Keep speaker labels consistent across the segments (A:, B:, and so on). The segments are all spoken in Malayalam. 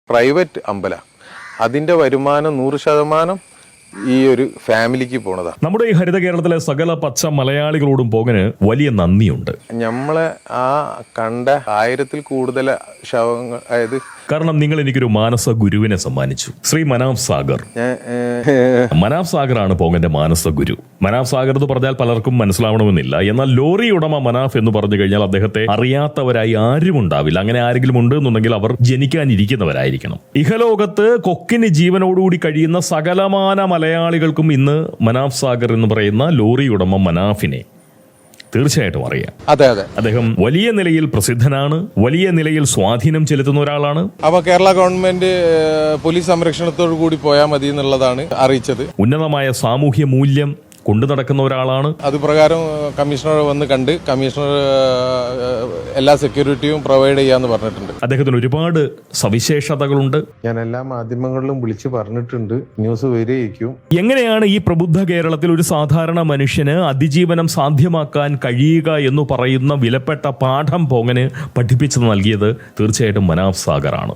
A: പ്രൈവറ്റ് അമ്പല അതിന്റെ വരുമാനം 100% ഈ ഒരു ഫാമിലിക്ക് പോണതാ.
B: നമ്മുടെ ഈ ഹരിത കേരളത്തിലെ സകല പച്ച മലയാളികളോടും പോകന് വലിയ നന്ദിയുണ്ട്.
A: നമ്മളെ ആ കണ്ട 1000-ൽ കൂടുതൽ ശവങ്ങൾ, അതായത്
B: കാരണം നിങ്ങൾ എനിക്കൊരു മാനസ ഗുരുവിനെ സമ്മാനിച്ചു, ശ്രീ മനാഫ് സാഗർ. മനാഫ് സാഗർ ആണ് പോകന്റെ മാനസ ഗുരു. മനാഫ് സാഗർ എന്ന് പറഞ്ഞാൽ പലർക്കും മനസ്സിലാവണമെന്നില്ല. എന്നാൽ ലോറി ഉടമ മനാഫ് എന്ന് പറഞ്ഞു കഴിഞ്ഞാൽ അദ്ദേഹത്തെ അറിയാത്തവരായി ആരും ഉണ്ടാവില്ല. അങ്ങനെ ആരെങ്കിലും ഉണ്ട് എന്നുണ്ടെങ്കിൽ അവർ ജനിക്കാനിരിക്കുന്നവരായിരിക്കണം. ഇഹലോകത്ത് കൊക്കിന് ജീവനോടുകൂടി കഴിയുന്ന സകലമാന മലയാളികൾക്കും ഇന്ന് മനാഫ് സാഗർ എന്ന് പറയുന്ന ലോറി ഉടമ മനാഫിനെ തീർച്ചയായിട്ടും അറിയാം.
A: അതെ അതെ,
B: അദ്ദേഹം വലിയ നിലയിൽ പ്രസിദ്ധനാണ്, വലിയ നിലയിൽ സ്വാധീനം ചെലുത്തുന്ന ഒരാളാണ്.
A: അപ്പൊ കേരള ഗവൺമെന്റ് പോലീസ് സംരക്ഷണത്തോടു കൂടി പോയാൽ മതി എന്നുള്ളതാണ് അറിയിച്ചത്.
B: ഉന്നതമായ സാമൂഹ്യ മൂല്യം കൊണ്ടു നടക്കുന്ന ഒരാളാണ്.
A: അതുപ്രകാരം കമ്മീഷണർ വന്ന് കണ്ട് കമ്മീഷണർ എല്ലാ സെക്യൂരിറ്റിയും പ്രൊവൈഡ് ചെയ്യാന്ന് പറഞ്ഞിട്ടുണ്ട്.
B: അദ്ദേഹത്തിന് ഒരുപാട് സവിശേഷതകളുണ്ട്.
A: ഞാൻ എല്ലാ മാധ്യമങ്ങളിലും വിളിച്ചു പറഞ്ഞിട്ടുണ്ട്, ന്യൂസ് വരികയും.
B: എങ്ങനെയാണ് ഈ പ്രബുദ്ധ കേരളത്തിൽ ഒരു സാധാരണ മനുഷ്യന് അതിജീവനം സാധ്യമാക്കാൻ കഴിയുക എന്ന് പറയുന്ന വിലപ്പെട്ട പാഠം പോങ്ങന് പഠിപ്പിച്ചു നൽകിയത് തീർച്ചയായിട്ടും മനാഫ് സാഗറാണ്.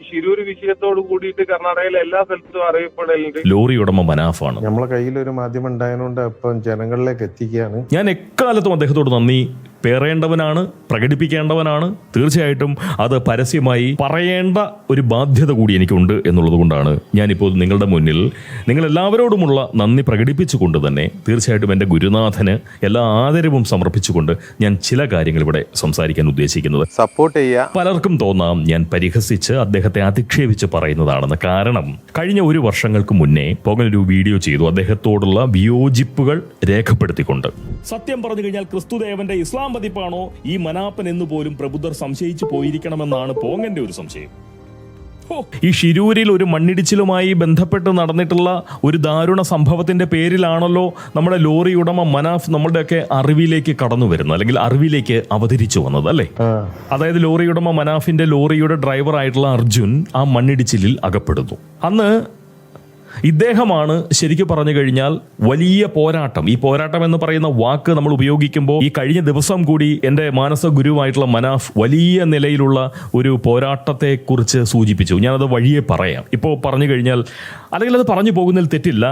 C: ശിരൂർ വിഷയത്തോട് കൂടിയിട്ട് കർണാടകയിലെ എല്ലാ സ്ഥലത്തും അറിയപ്പെടലുണ്ട്.
B: ലോറി ഉടമ മനാഫാണ്.
A: നമ്മളെ കയ്യിൽ ഒരു മാധ്യമം ഉണ്ടായതുകൊണ്ട് അപ്പം ജനങ്ങളിലേക്ക് എത്തിക്കുകയാണ്.
B: ഞാൻ എക്കാലത്തും അദ്ദേഹത്തോട് നന്ദി പേറേണ്ടവനാണ്, പ്രകടിപ്പിക്കേണ്ടവനാണ്. തീർച്ചയായിട്ടും അത് പരസ്യമായി പറയേണ്ട ഒരു ബാധ്യത കൂടി എനിക്കുണ്ട് എന്നുള്ളത് കൊണ്ടാണ് ഞാനിപ്പോൾ നിങ്ങളുടെ മുന്നിൽ നിങ്ങളെല്ലാവരോടുമുള്ള നന്ദി പ്രകടിപ്പിച്ചുകൊണ്ട് തന്നെ തീർച്ചയായിട്ടും എൻ്റെ ഗുരുനാഥന് എല്ലാ ആദരവും സമർപ്പിച്ചുകൊണ്ട് ഞാൻ ചില കാര്യങ്ങൾ ഇവിടെ സംസാരിക്കാൻ ഉദ്ദേശിക്കുന്നത്.
A: സപ്പോർട്ട് ചെയ്യുക.
B: പലർക്കും തോന്നാം ഞാൻ പരിഹസിച്ച് അദ്ദേഹത്തെ അധിക്ഷേപിച്ച് പറയുന്നതാണെന്ന്. കാരണം കഴിഞ്ഞ 1 വർഷങ്ങൾക്ക് മുന്നേ പോകനൊരു വീഡിയോ ചെയ്തു അദ്ദേഹത്തോടുള്ള വിയോജിപ്പുകൾ രേഖപ്പെടുത്തിക്കൊണ്ട്. സത്യം പറഞ്ഞു കഴിഞ്ഞാൽ ക്രിസ്തുദേവന്റെ ഇസ്ലാം പതിപ്പാണോ ഈ മനാപ്പൻ എന്ന് പോലും പ്രബുദ്ധർ സംശയിച്ചു പോയിരിക്കണമെന്നാണ് പോങ്ങന്റെ ഒരു സംശയം. ഈ ശിരൂരിൽ ഒരു മണ്ണിടിച്ചിലുമായി ബന്ധപ്പെട്ട് നടന്നിട്ടുള്ള ഒരു ദാരുണ സംഭവത്തിന്റെ പേരിലാണല്ലോ നമ്മുടെ ലോറി ഉടമ മനാഫ് നമ്മളുടെയൊക്കെ അറിവിലേക്ക് കടന്നു വരുന്നത്, അല്ലെങ്കിൽ അറിവിലേക്ക് അവതരിച്ചു വന്നത്, അല്ലേ? അതായത് ലോറി ഉടമ മനാഫിന്റെ ലോറിയുടെ ഡ്രൈവർ ആയിട്ടുള്ള അർജുൻ ആ മണ്ണിടിച്ചിലിൽ അകപ്പെടുന്നു. അന്ന് ഇദ്ദേഹമാണ് ശരിക്കും പറഞ്ഞു കഴിഞ്ഞാൽ വലിയ പോരാട്ടം. ഈ പോരാട്ടം എന്ന് പറയുന്ന വാക്ക് നമ്മൾ ഉപയോഗിക്കുമ്പോൾ ഈ കഴിഞ്ഞ ദിവസം കൂടി എൻ്റെ മാനസ ഗുരുവായിട്ടുള്ള മനാഫ് വലിയ നിലയിലുള്ള ഒരു പോരാട്ടത്തെ കുറിച്ച് സൂചിപ്പിച്ചു. ഞാനത് വഴിയെ പറയാം. ഇപ്പോൾ പറഞ്ഞു കഴിഞ്ഞാൽ, അല്ലെങ്കിൽ അത് പറഞ്ഞു പോകുന്നതിൽ തെറ്റില്ല.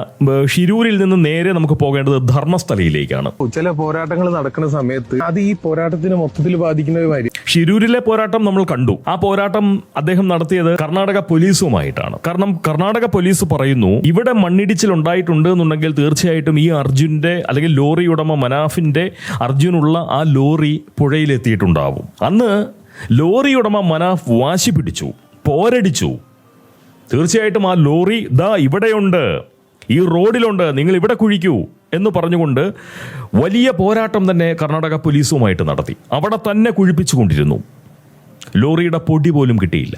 B: ഷിരൂരിൽ നിന്ന് നേരെ നമുക്ക് പോകേണ്ടത് ധർമ്മസ്ഥലയിലേക്കാണ്.
A: ചില പോരാട്ടങ്ങൾ നടക്കുന്ന സമയത്ത് അത് ഈ പോരാട്ടത്തിന് മൊത്തത്തിൽ ബാധിക്കുന്ന ഒരു കാര്യം.
B: ഷിരൂരിലെ പോരാട്ടം നമ്മൾ കണ്ടു. ആ പോരാട്ടം അദ്ദേഹം നടത്തിയത് കർണാടക പോലീസുമായിട്ടാണ്. കാരണം കർണാടക പോലീസ് പറയുന്നു, ഇവിടെ മണ്ണിടിച്ചിൽ ഉണ്ടായിട്ടുണ്ട് എന്നുണ്ടെങ്കിൽ തീർച്ചയായിട്ടും ഈ അർജുന്റെ, അല്ലെങ്കിൽ ലോറി ഉടമ മനാഫിന്റെ അർജുനുള്ള ആ ലോറി പുഴയിലെത്തിയിട്ടുണ്ടാവും. അന്ന് ലോറി ഉടമ മനാഫ് വാശി പിടിച്ചു, പോരടിച്ചു. തീർച്ചയായിട്ടും ആ ലോറി ദാ ഇവിടെയുണ്ട്, ഈ റോഡിലുണ്ട്, നിങ്ങൾ ഇവിടെ കുഴിക്കൂ എന്ന് പറഞ്ഞുകൊണ്ട് വലിയ പോരാട്ടം തന്നെ കർണാടക പോലീസുമായിട്ട് നടത്തി. അവിടെ തന്നെ കുഴിപ്പിച്ചുകൊണ്ടിരുന്നു. ലോറിയുടെ പൊടി പോലും കിട്ടിയില്ല.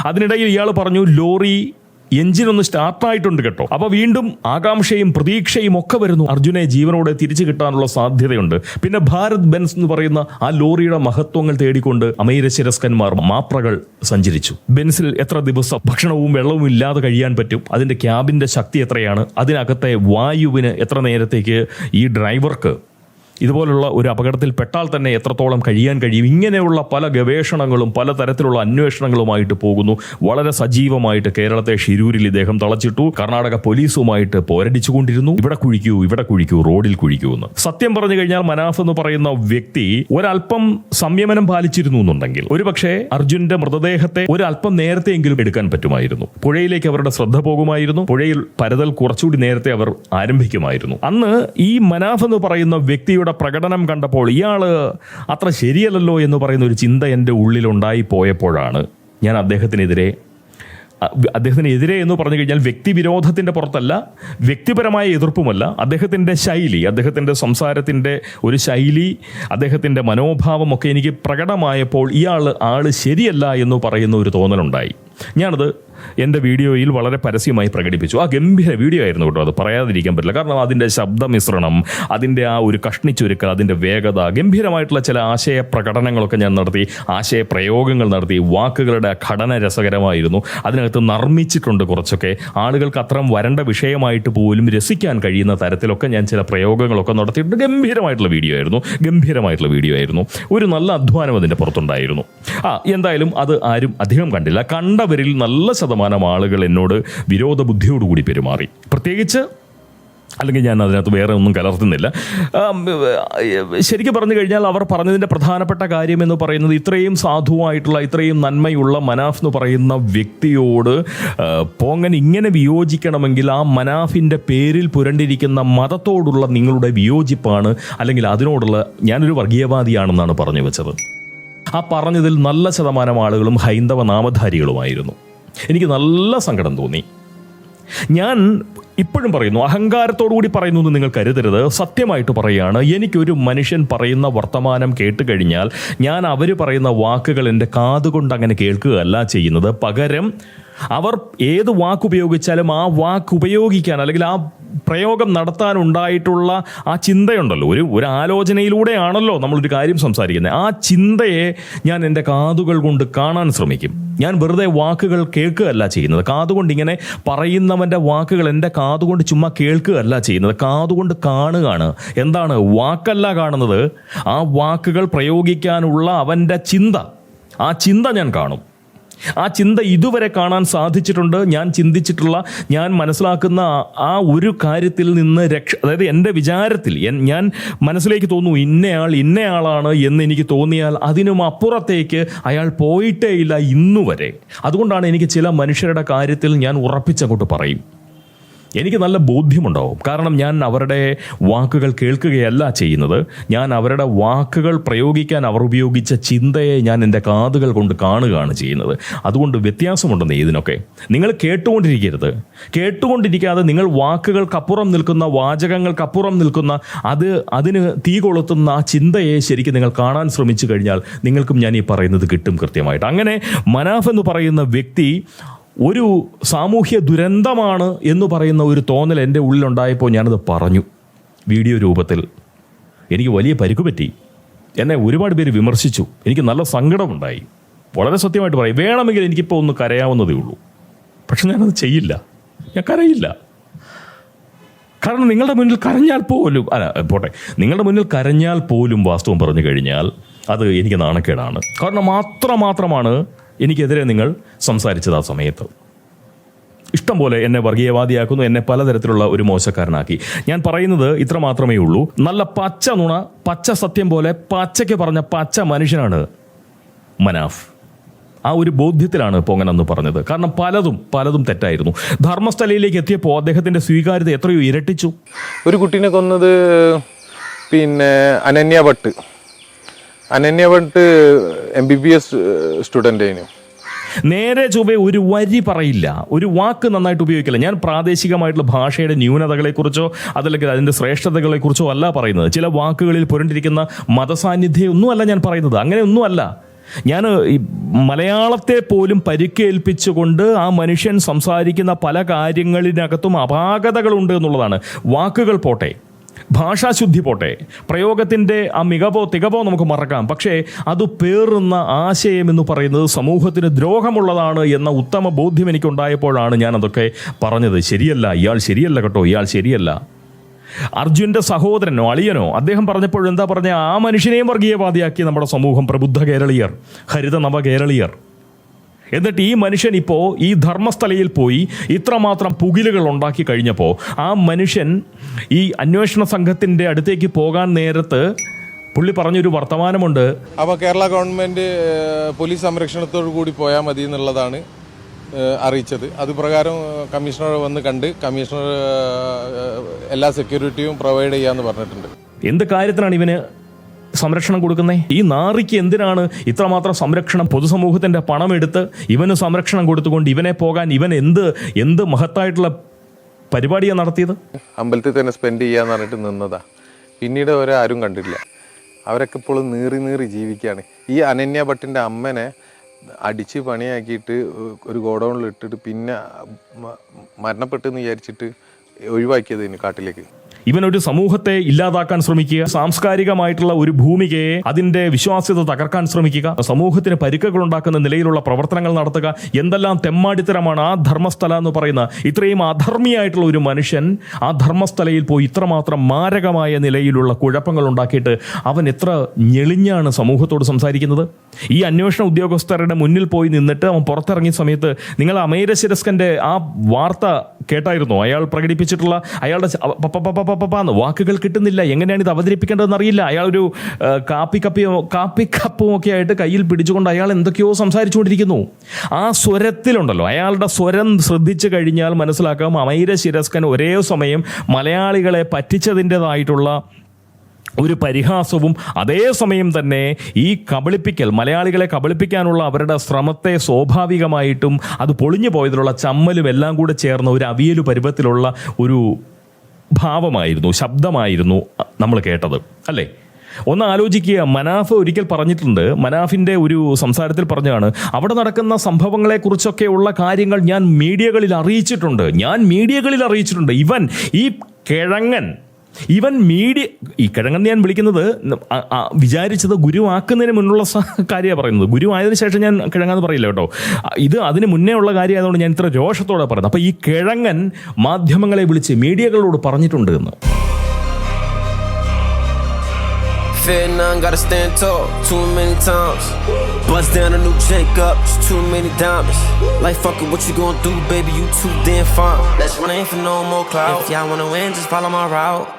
B: അതിനിടയിൽ ഇയാൾ പറഞ്ഞു, ലോറി എഞ്ചിനൊന്ന് സ്റ്റാർട്ടായിട്ടുണ്ട് കേട്ടോ. അപ്പൊ വീണ്ടും ആകാംക്ഷയും പ്രതീക്ഷയും ഒക്കെ വരുന്നു. അർജുനെ ജീവനോടെ തിരിച്ചു കിട്ടാനുള്ള സാധ്യതയുണ്ട്. പിന്നെ ഭാരത് ബെൻസ് എന്ന് പറയുന്ന ആ ലോറിയുടെ മഹത്വങ്ങൾ തേടിക്കൊണ്ട് അമീരശിരസ്കന്മാർ മാപ്രകൾ സഞ്ചരിച്ചു. ബെൻസിൽ എത്ര ദിവസം ഭക്ഷണവും വെള്ളവും ഇല്ലാതെ കഴിയാൻ പറ്റും? അതിന്റെ ക്യാബിന്റെ ശക്തി എത്രയാണ്? അതിനകത്തെ വായുവിന് എത്ര നേരത്തേക്ക് ഈ ഡ്രൈവർക്ക് ഇതുപോലുള്ള ഒരു അപകടത്തിൽ പെട്ടാൽ തന്നെ എത്രത്തോളം കഴിയാൻ കഴിയും? ഇങ്ങനെയുള്ള പല ഗവേഷണങ്ങളും പലതരത്തിലുള്ള അന്വേഷണങ്ങളുമായിട്ട് പോകുന്നു. വളരെ സജീവമായിട്ട് കേരളത്തെ ഷിരൂരിൽ ഇദ്ദേഹം തളച്ചിട്ടു. കർണാടക പോലീസുമായിട്ട് പോരടിച്ചുകൊണ്ടിരുന്നു. ഇവിടെ കുഴിക്കൂ, ഇവിടെ കുഴിക്കൂ, റോഡിൽ കുഴിക്കൂ എന്ന്. സത്യം പറഞ്ഞു കഴിഞ്ഞാൽ മനാഫ് എന്ന് പറയുന്ന വ്യക്തി ഒരല്പം സംയമനം പാലിച്ചിരുന്നു എന്നുണ്ടെങ്കിൽ ഒരുപക്ഷെ അർജുന്റെ മൃതദേഹത്തെ ഒരല്പം നേരത്തെയെങ്കിലും എടുക്കാൻ പറ്റുമായിരുന്നു. പുഴയിലേക്ക് അവരുടെ ശ്രദ്ധ പോകുമായിരുന്നു. പുഴയിൽ പരതൽ കുറച്ചുകൂടി നേരത്തെ അവർ ആരംഭിക്കുമായിരുന്നു. അന്ന് ഈ മനാഫ് എന്ന് പറയുന്ന വ്യക്തിയുടെ പ്രകടനം കണ്ടപ്പോൾ ഇയാള് അത്ര ശരിയല്ലല്ലോ എന്ന് പറയുന്ന ഒരു ചിന്ത എൻ്റെ ഉള്ളിലുണ്ടായി പോയപ്പോഴാണ് ഞാൻ അദ്ദേഹത്തിനെതിരെ എന്ന് പറഞ്ഞു കഴിഞ്ഞാൽ വ്യക്തിവിരോധത്തിൻ്റെ പുറത്തല്ല, വ്യക്തിപരമായ എതിർപ്പുമല്ല, അദ്ദേഹത്തിൻ്റെ ശൈലി, അദ്ദേഹത്തിൻ്റെ സംസാരത്തിൻ്റെ ഒരു ശൈലി, അദ്ദേഹത്തിൻ്റെ മനോഭാവമൊക്കെ എനിക്ക് പ്രകടമായപ്പോൾ ആള് ശരിയല്ല എന്ന് പറയുന്ന ഒരു തോന്നലുണ്ടായി. ഞാനത് എൻ്റെ വീഡിയോയിൽ വളരെ പരസ്യമായി പ്രകടിപ്പിച്ചു. ആ ഗംഭീര വീഡിയോ ആയിരുന്നു കേട്ടോ, അത് പറയാതിരിക്കാൻ പറ്റില്ല. കാരണം അതിൻ്റെ ശബ്ദമിശ്രണം, അതിൻ്റെ ആ ഒരു കഷ്ണിച്ചുരുക്കൽ, അതിൻ്റെ വേഗത, ഗംഭീരമായിട്ടുള്ള ചില ആശയ പ്രകടനങ്ങളൊക്കെ ഞാൻ നടത്തി, ആശയപ്രയോഗങ്ങൾ നടത്തി. വാക്കുകളുടെ ഘടന രസകരമായിരുന്നു, അതിനകത്ത് നർമ്മിച്ചിട്ടുണ്ട് കുറച്ചൊക്കെ. ആളുകൾക്ക് അത്തരം വരണ്ട വിഷയമായിട്ട് പോലും രസിക്കാൻ കഴിയുന്ന തരത്തിലൊക്കെ ഞാൻ ചില പ്രയോഗങ്ങളൊക്കെ നടത്തിയിട്ടുണ്ട്. ഗംഭീരമായിട്ടുള്ള വീഡിയോ ആയിരുന്നു. ഒരു നല്ല അധ്വാനം അതിൻ്റെ പുറത്തുണ്ടായിരുന്നു. എന്തായാലും അത് ആരും അധികം കണ്ടില്ല. കണ്ടവരിൽ നല്ല ശതമാനം ആളുകൾ എന്നോട് വിരോധ ബുദ്ധിയോടുകൂടി പെരുമാറി. പ്രത്യേകിച്ച്, അല്ലെങ്കിൽ ഞാൻ അതിനകത്ത് വേറെ ഒന്നും കലർത്തുന്നില്ല, ശരിക്കും പറഞ്ഞു കഴിഞ്ഞാൽ അവർ പറഞ്ഞതിൻ്റെ പ്രധാനപ്പെട്ട കാര്യം എന്ന് പറയുന്നത്, ഇത്രയും സാധുവായിട്ടുള്ള, ഇത്രയും നന്മയുള്ള മനാഫ് എന്ന് പറയുന്ന വ്യക്തിയോട് പോങ്ങൻ ഇങ്ങനെ വിയോജിക്കണമെങ്കിൽ ആ മനാഫിൻ്റെ പേരിൽ പുരണ്ടിരിക്കുന്ന മതത്തോടുള്ള നിങ്ങളുടെ വിയോജിപ്പാണ്, അല്ലെങ്കിൽ അതിനോടുള്ള ഞാനൊരു വർഗീയവാദിയാണെന്നാണ് പറഞ്ഞു വെച്ചത്. ആ പറഞ്ഞതിൽ നല്ല ശതമാനം ആളുകളും ഹൈന്ദവ നാമധാരികളുമായിരുന്നു. എനിക്ക് നല്ല സങ്കടം തോന്നി. ഞാൻ ഇപ്പോഴും പറയുന്നു, അഹങ്കാരത്തോടു കൂടി പറയുന്നു എന്ന് നിങ്ങൾ കരുതരുത്. സത്യമായിട്ട് പറയുകയാണ്, എനിക്കൊരു മനുഷ്യൻ പറയുന്ന വർത്തമാനം കേട്ട് കഴിഞ്ഞാൽ ഞാൻ അവർ പറയുന്ന വാക്കുകൾ എൻ്റെ കാതുകൊണ്ട് അങ്ങനെ കേൾക്കുകയല്ല ചെയ്യുന്നത്. പകരം അവർ ഏത് വാക്കുപയോഗിച്ചാലും ആ വാക്ക് ഉപയോഗിക്കാൻ, അല്ലെങ്കിൽ ആ പ്രയോഗം നടത്താനുണ്ടായിട്ടുള്ള ആ ചിന്തയുണ്ടല്ലോ, ഒരു ആലോചനയിലൂടെയാണല്ലോ നമ്മളൊരു കാര്യം സംസാരിക്കുന്നത്. ആ ചിന്തയെ ഞാൻ എൻ്റെ കാതുകൾ കൊണ്ട് കാണാൻ ശ്രമിക്കും. ഞാൻ വെറുതെ വാക്കുകൾ കേൾക്കുകയല്ല ചെയ്യുന്നത്. കാതുകൊണ്ട് ഇങ്ങനെ പറയുന്നവൻ്റെ വാക്കുകൾ എൻ്റെ കാതുകൊണ്ട് ചുമ്മാ കേൾക്കുകയല്ല ചെയ്യുന്നത്, കാതുകൊണ്ട് കാണുകയാണ്. എന്താണ്? വാക്കല്ല കാണുന്നത്, ആ വാക്കുകൾ പ്രയോഗിക്കാനുള്ള അവൻ്റെ ചിന്ത. ആ ചിന്ത ഞാൻ കാണും. ആ ചിന്ത ഇതുവരെ കാണാൻ സാധിച്ചിട്ടുണ്ട്. ഞാൻ ചിന്തിച്ചിട്ടുള്ള, ഞാൻ മനസ്സിലാക്കുന്ന ആ ഒരു കാര്യത്തിൽ നിന്ന് അതായത് എൻ്റെ വിചാരത്തിൽ ഞാൻ മനസ്സിലേക്ക് തോന്നുന്നു ഇന്നയാളാണ് എന്ന് എനിക്ക് തോന്നിയാൽ അതിനും അപ്പുറത്തേക്ക് അയാൾ പോയിട്ടേ ഇല്ല ഇന്നുവരെ. അതുകൊണ്ടാണ് എനിക്ക് ചില മനുഷ്യരുടെ കാര്യത്തിൽ ഞാൻ ഉറപ്പിച്ചങ്ങോട്ട് പറയും. എനിക്ക് നല്ല ബോധ്യമുണ്ടാവും. കാരണം ഞാൻ അവരുടെ വാക്കുകൾ കേൾക്കുകയല്ല ചെയ്യുന്നത്, ഞാൻ അവരുടെ വാക്കുകൾ പ്രയോഗിക്കാൻ അവർ ഉപയോഗിച്ച ചിന്തയെ ഞാൻ എൻ്റെ കാതുകൾ കൊണ്ട് കാണുകയാണ് ചെയ്യുന്നത്. അതുകൊണ്ട് വ്യത്യാസമുണ്ടെന്നേ ഇതിനൊക്കെ. നിങ്ങൾ കേട്ടുകൊണ്ടിരിക്കാതെ നിങ്ങൾ വാക്കുകൾക്കപ്പുറം നിൽക്കുന്ന, വാചകങ്ങൾക്കപ്പുറം നിൽക്കുന്ന, അതിന് തീ കൊളുത്തുന്ന ആ ചിന്തയെ ശരിക്കും നിങ്ങൾ കാണാൻ ശ്രമിച്ചു കഴിഞ്ഞാൽ നിങ്ങൾക്കും ഞാൻ ഈ പറയുന്നത് കിട്ടും കൃത്യമായിട്ട്. അങ്ങനെ മനാഫ് എന്ന് പറയുന്ന വ്യക്തി ഒരു സാമൂഹ്യ ദുരന്തമാണ് എന്ന് പറയുന്ന ഒരു തോന്നൽ എൻ്റെ ഉള്ളിലുണ്ടായപ്പോൾ ഞാനത് പറഞ്ഞു വീഡിയോ രൂപത്തിൽ. എനിക്ക് വലിയ പരിക്ക് പറ്റി. എന്നെ ഒരുപാട് പേര് വിമർശിച്ചു. എനിക്ക് നല്ല സങ്കടമുണ്ടായി. വളരെ സത്യമായിട്ട് പറയും, വേണമെങ്കിൽ എനിക്കിപ്പോൾ ഒന്ന് കരയാവുന്നതേ ഉള്ളൂ. പക്ഷെ ഞാനത് ചെയ്യില്ല, ഞാൻ കരയില്ല. കാരണം നിങ്ങളുടെ മുന്നിൽ കരഞ്ഞാൽ പോലും വാസ്തവം പറഞ്ഞു കഴിഞ്ഞാൽ അത് എനിക്ക് നാണക്കേടാണ്. കാരണം മാത്രമാണ് എനിക്കെതിരെ നിങ്ങൾ സംസാരിച്ചത്. ആ സമയത്ത് ഇഷ്ടം പോലെ എന്നെ വർഗീയവാദിയാക്കുന്നു, എന്നെ പലതരത്തിലുള്ള ഒരു മോശക്കാരനാക്കി. ഞാൻ പറയുന്നത് ഇത്ര മാത്രമേ ഉള്ളൂ. നല്ല പച്ച നുണ, പച്ച സത്യം പോലെ പച്ചയ്ക്ക് പറഞ്ഞ പച്ച മനുഷ്യനാണ് മനാഫ്. ആ ഒരു ബോധ്യത്തിലാണ് പൊങ്ങനെന്ന് പറഞ്ഞത്. കാരണം പലതും തെറ്റായിരുന്നു. ധർമ്മസ്ഥലയിലേക്ക് എത്തിയപ്പോൾ അദ്ദേഹത്തിൻ്റെ സ്വീകാര്യത എത്രയോ ഇരട്ടിച്ചു.
A: ഒരു കുട്ടീനെ കൊന്നത് അനന്യ ഭട്ട് MBBS സ്റ്റുഡൻ്റ് ആയിരുന്നു.
B: നേരെ ചൊവ്വേ ഒരു വരി പറയില്ല, ഒരു വാക്ക് നന്നായിട്ട് ഉപയോഗിക്കില്ല. ഞാൻ പ്രാദേശികമായിട്ടുള്ള ഭാഷയുടെ ന്യൂനതകളെക്കുറിച്ചോ അതല്ലെങ്കിൽ അതിൻ്റെ ശ്രേഷ്ഠതകളെക്കുറിച്ചോ അല്ല പറയുന്നത്. ചില വാക്കുകളിൽ പുരണ്ടിരിക്കുന്ന മതസാന്നിധ്യം ഒന്നുമല്ല ഞാൻ പറയുന്നത്. അങ്ങനെയൊന്നുമല്ല. ഞാൻ ഈ മലയാളത്തെ പോലും പരിക്കേൽപ്പിച്ചുകൊണ്ട് ആ മനുഷ്യൻ സംസാരിക്കുന്ന പല കാര്യങ്ങളിനകത്തും അപാകതകളുണ്ട് എന്നുള്ളതാണ്. വാക്കുകൾ പോട്ടെ, ഭാഷാശുദ്ധി പോട്ടെ, പ്രയോഗത്തിൻ്റെ ആ തികവോ നമുക്ക് മറക്കാം. പക്ഷേ അത് പേറുന്ന ആശയം എന്ന് പറയുന്നത് സമൂഹത്തിന് ദ്രോഹമുള്ളതാണ് എന്ന ഉത്തമ ബോധ്യം എനിക്കുണ്ടായപ്പോഴാണ് ഞാനതൊക്കെ പറഞ്ഞത്. ഇയാൾ ശരിയല്ല. അർജുൻ്റെ സഹോദരനോ അളിയനോ അദ്ദേഹം പറഞ്ഞപ്പോൾ എന്താ പറഞ്ഞ, ആ മനുഷ്യനെയും വർഗീയവാദിയാക്കി നമ്മുടെ സമൂഹം, പ്രബുദ്ധ കേരളീയർ, ഹരിത നവ കേരളീയർ. എന്നിട്ട് ഈ മനുഷ്യൻ ഇപ്പോൾ ഈ ധർമ്മസ്ഥലയിൽ പോയി ഇത്രമാത്രം പുകിലുകൾ ഉണ്ടാക്കി കഴിഞ്ഞപ്പോൾ ആ മനുഷ്യൻ ഈ അന്വേഷണ സംഘത്തിൻ്റെ അടുത്തേക്ക് പോകാൻ നേരത്ത് പുള്ളി പറഞ്ഞൊരു വർത്തമാനമുണ്ട്.
A: അപ്പോൾ കേരള ഗവൺമെൻറ് പോലീസ് സംരക്ഷണത്തോടു കൂടി പോയാൽ മതി എന്നുള്ളതാണ് അറിയിച്ചത്. അതുപ്രകാരം കമ്മീഷണർ വന്ന് കണ്ട് കമ്മീഷണർ എല്ലാ സെക്യൂരിറ്റിയും പ്രൊവൈഡ് ചെയ്യാമെന്ന് പറഞ്ഞിട്ടുണ്ട്.
B: എന്ത് കാര്യത്തിനാണ് ഇവന് സംരക്ഷണം കൊടുക്കുന്നത്? ഈ നാറിക്ക് എന്തിനാണ് ഇത്രമാത്രം സംരക്ഷണം? പൊതുസമൂഹത്തിൻ്റെ പണമെടുത്ത് ഇവന് സംരക്ഷണം കൊടുത്തുകൊണ്ട് ഇവനെ പോകാൻ ഇവൻ എന്ത് മഹത്തായിട്ടുള്ള പരിപാടിയാണ് നടത്തിയത്?
A: അമ്പലത്തിൽ തന്നെ സ്പെൻഡ് ചെയ്യാന്ന് പറഞ്ഞിട്ട് നിന്നതാ. പിന്നീട് ആരും കണ്ടില്ല. അവരൊക്കെ ഇപ്പോഴും നീറി ജീവിക്കുകയാണ്. ഈ അനന്യ ഭട്ടിൻ്റെ അമ്മനെ അടിച്ച് പണിയാക്കിയിട്ട് ഒരു ഗോഡൗണിൽ ഇട്ടിട്ട് പിന്നെ മരണപ്പെട്ടെന്ന് വിചാരിച്ചിട്ട് ഒഴിവാക്കിയതിന് കാട്ടിലേക്ക്.
B: ഇവനൊരു സമൂഹത്തെ ഇല്ലാതാക്കാൻ ശ്രമിക്കുക, സാംസ്കാരികമായിട്ടുള്ള ഒരു ഭൂമികയെ അതിന്റെ വിശ്വാസ്യത തകർക്കാൻ ശ്രമിക്കുക, സമൂഹത്തിന് പരിക്കുകൾ ഉണ്ടാക്കുന്ന നിലയിലുള്ള പ്രവർത്തനങ്ങൾ നടത്തുക. എന്തെല്ലാം തെമ്മാടിത്തരമാണ് ആ ധർമ്മസ്ഥല എന്ന് പറയുന്ന ഇത്രയും അധർമ്മിയായിട്ടുള്ള ഒരു മനുഷ്യൻ ആ ധർമ്മസ്ഥലയിൽ പോയി ഇത്രമാത്രം മാരകമായ നിലയിലുള്ള കുഴപ്പങ്ങൾ ഉണ്ടാക്കിയിട്ട് അവൻ എത്ര ഞെളിഞ്ഞാണ് സമൂഹത്തോട് സംസാരിക്കുന്നത്. ഈ അന്വേഷണ ഉദ്യോഗസ്ഥരുടെ മുന്നിൽ പോയി നിന്നിട്ട് അവൻ പുറത്തിറങ്ങിയ സമയത്ത് നിങ്ങൾ അമേരശിരസ്കന്റെ ആ വാർത്ത കേട്ടായിരുന്നു? അയാൾ പ്രകടിപ്പിച്ചിട്ടുള്ള അയാളുടെ വാക്കുകൾ കിട്ടുന്നില്ല, എങ്ങനെയാണ് ഇത് അവതരിപ്പിക്കേണ്ടതെന്ന് അറിയില്ല. അയാൾ ഒരു കാപ്പിക്കപ്പും ഒക്കെ ആയിട്ട് കയ്യിൽ പിടിച്ചുകൊണ്ട് അയാൾ എന്തൊക്കെയോ സംസാരിച്ചുകൊണ്ടിരിക്കുന്നു. ആ സ്വരത്തിലുണ്ടല്ലോ, അയാളുടെ സ്വരം ശ്രദ്ധിച്ചു കഴിഞ്ഞാൽ മനസ്സിലാക്കാം അമേരശിരസ്കൻ ഒരേ സമയം മലയാളികളെ പറ്റിച്ചതിൻ്റെതായിട്ടുള്ള ഒരു പരിഹാസവും അതേസമയം തന്നെ ഈ കബളിപ്പിക്കൽ, മലയാളികളെ കബളിപ്പിക്കാനുള്ള അവരുടെ ശ്രമത്തെ സ്വാഭാവികമായിട്ടും അത് പൊളിഞ്ഞു പോയതിലുള്ള ചമ്മലും എല്ലാം കൂടെ ചേർന്ന ഒരു അവിയലു പരുവത്തിലുള്ള ഒരു ഭാവമായിരുന്നു, ശബ്ദമായിരുന്നു നമ്മൾ കേട്ടത്, അല്ലേ? ഒന്ന് ആലോചിക്കുക. മനാഫ് ഒരിക്കൽ പറഞ്ഞിട്ടുണ്ട്, മനാഫിൻ്റെ ഒരു സംസാരത്തിൽ പറഞ്ഞാണ്, അവിടെ നടക്കുന്ന സംഭവങ്ങളെക്കുറിച്ചൊക്കെയുള്ള കാര്യങ്ങൾ ഞാൻ മീഡിയകളിൽ അറിയിച്ചിട്ടുണ്ട്. ഇവൻ ഈ കിഴങ്ങൻ, ഈ കിഴങ്ങൻ ഞാൻ വിളിക്കുന്നത് വിചാരിച്ചത് ഗുരുവാക്കുന്നതിന് മുന്നുള്ള കാര്യമാണ് പറയുന്നത്. ഗുരു ആയതിനു ശേഷം ഞാൻ കിഴങ്ങാന്ന് പറയില്ല കേട്ടോ. ഇത് അതിന് മുന്നേ ഉള്ള കാര്യമായതുകൊണ്ട് ഞാൻ ഇത്ര രോഷത്തോടെ പറയുന്നത്. അപ്പോൾ ഈ കിഴങ്ങൻ മാധ്യമങ്ങളെ വിളിച്ച് മീഡിയകളോട് പറഞ്ഞിട്ടുണ്ട് എന്ന്.
D: Fear none, gotta stand tall too many times. Bust down a new Jacob, too many diamonds. Like fuck it, what you gon' do, baby? You too damn fine. Let's run, ain't for no more clout. If y'all wanna win, just follow my route.